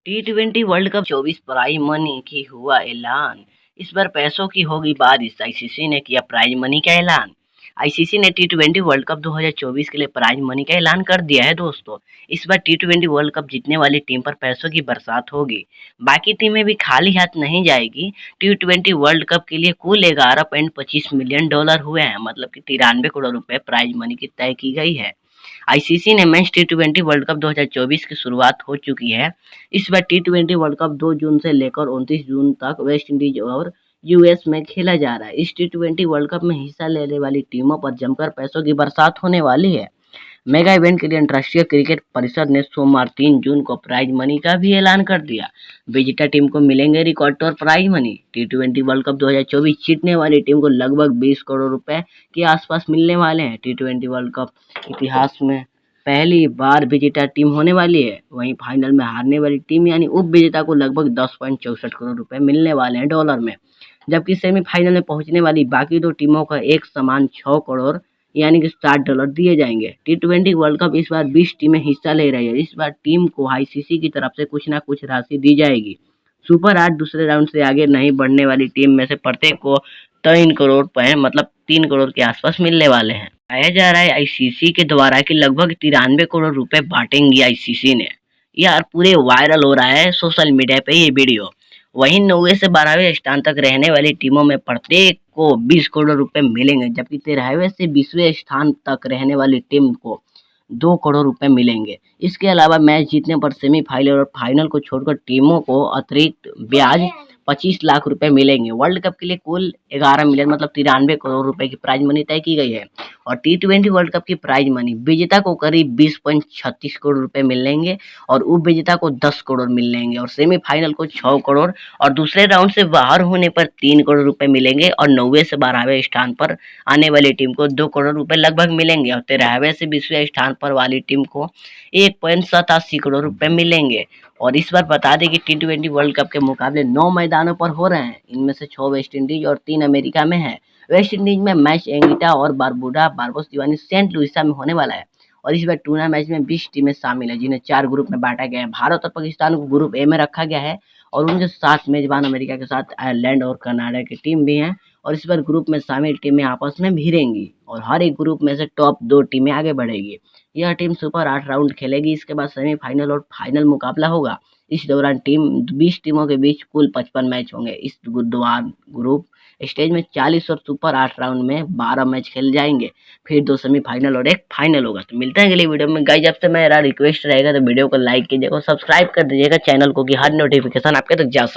टी20 world cup 24 prize money की हुआ ऐलान। इस बार पैसों की होगी बारिश। आईसीसी ने किया प्राइज मनी का ऐलान। आईसीसी ने टी20 वर्ल्ड कप 2024 के लिए प्राइज मनी का ऐलान कर दिया है दोस्तों। इस बार टी20 वर्ल्ड कप जीतने वाली टीम पर पैसों की बरसात होगी। बाकी टीमें भी खाली हाथ नहीं जाएगी। टी20 वर्ल्ड कप के लिए कुल 11.25 मिलियन डॉलर हुए हैं, मतलब कि 93 करोड़ रुपए प्राइज मनी की तय की गई है। आईसीसी ने मेंस टी20 वर्ल्ड कप 2024 की शुरुआत हो चुकी है। इस बार टी20 वर्ल्ड कप 2 जून से लेकर 29 जून तक वेस्ट इंडीज और यूएस में खेला जा रहा है। इस टी20 वर्ल्ड कप में हिस्सा लेने वाली टीमों पर जमकर पैसों की बरसात होने वाली है। मेगा इवेंट के लिए अंतर्राष्ट्रीय क्रिकेट परिषद ने सोमवार 3 जून को प्राइज मनी का भी ऐलान कर दिया। विजेता टीम को मिलेंगे रिकॉर्ड तौर प्राइज मनी। टी20 वर्ल्ड कप 2024 जीतने वाली टीम को लगभग 20 करोड़ रुपए के आसपास मिलने वाले हैं। टी20 वर्ल्ड कप इतिहास में पहली बार विजेता टीम होने वाली है। वहीं फाइनल में हारने वाली टीम यानी उप विजेता को लगभग 10.64 करोड़ रुपए मिलने वाले हैं डॉलर में, जबकि सेमीफाइनल में पहुंचने वाली बाकी दो टीमों का एक समान 6 करोड़ यानी कि $60 दिए जाएंगे। टी20 वर्ल्ड कप इस बार 20 टीमें हिस्सा ले रही है। इस बार टीम को आईसीसी की तरफ से कुछ ना कुछ राशि दी जाएगी। सुपर 8 दूसरे राउंड से आगे नहीं बढ़ने वाली टीम में से प्रत्येक को 3 करोड़ रुपए, मतलब 3 करोड़ के आसपास मिलने वाले हैं। बताया जा रहा है आईसीसी के द्वारा कि लगभग 93 करोड़ रुपए बांटेंगी आईसीसी ने। यार पूरे वायरल हो रहा है सोशल मीडिया पे ये वीडियो। वहीं 9वें से 12वें स्थान तक रहने वाली टीमों में प्रत्येक को 20 करोड़ रुपए मिलेंगे, जबकि 13वें से 20वें स्थान तक रहने वाली टीम को 2 करोड़ रुपए मिलेंगे। इसके अलावा मैच जीतने पर सेमीफाइनल और फाइनल को छोड़कर टीमों को अतिरिक्त ब्याज 25 लाख रुपए मिलेंगे। वर्ल्ड कप के लिए कुल 11 मिलियन, मतलब 93 करोड़ रुपए की प्राइज मनी तय की गई है। और टी20 वर्ल्ड कप की प्राइज मनी विजेता को करीब 20.36 करोड़ रुपए मिलेंगे और उप विजेता को 10 करोड़ मिलेंगे और सेमीफाइनल को 6 करोड़ और दूसरे राउंड से बाहर होने पर 3 करोड़ रुपए मिलेंगे और 9वें से 12वें स्थान पर आने वाली टीम को 2 करोड़ रुपए लगभग मिलेंगे और 13वें से 20वें स्थान पर वाली टीम को 1.87 करोड़ रुपए मिलेंगे। और इस बार बता दें कि टी20 वर्ल्ड कप के मुकाबले 9 मैदानों पर हो रहे हैं। इनमें से 6 वेस्ट इंडीज और 3 अमेरिका में है। वेस्ट इंडीज में मैच एंगिटा और बारबुडा बारबोस दीवानी सेंट लुइसा में होने वाला है। और इस बार टूर्ना मैच में 20 टीमें शामिल है, जिन्हें 4 ग्रुप में बांटा गया है। भारत और पाकिस्तान को ग्रुप ए में रखा गया है और उनके साथ मेजबान अमेरिका के साथ आयरलैंड और कनाडा की टीम भी हैं। और इस बार ग्रुप में शामिल टीमें आपस में भिड़ेंगी और हर एक ग्रुप में से टॉप 2 टीमें आगे बढ़ेगी। यह टीम सुपर 8 राउंड खेलेगी। इसके बाद सेमीफाइनल और फाइनल मुकाबला होगा। इस दौरान 20 टीमों के बीच कुल 55 मैच होंगे। इस ग्रुप स्टेज में 40 और सुपर 8 राउंड में 12 मैच खेल जाएंगे। फिर 2 सेमीफाइनल और एक फाइनल होगा। तो मिलते हैं अगली वीडियो में। गाइस आपसे मेरा रिक्वेस्ट रहेगा तो वीडियो को लाइक कीजिएगा और सब्सक्राइब कर दीजिएगा चैनल को, कि हर नोटिफिकेशन आपके तक जा सके।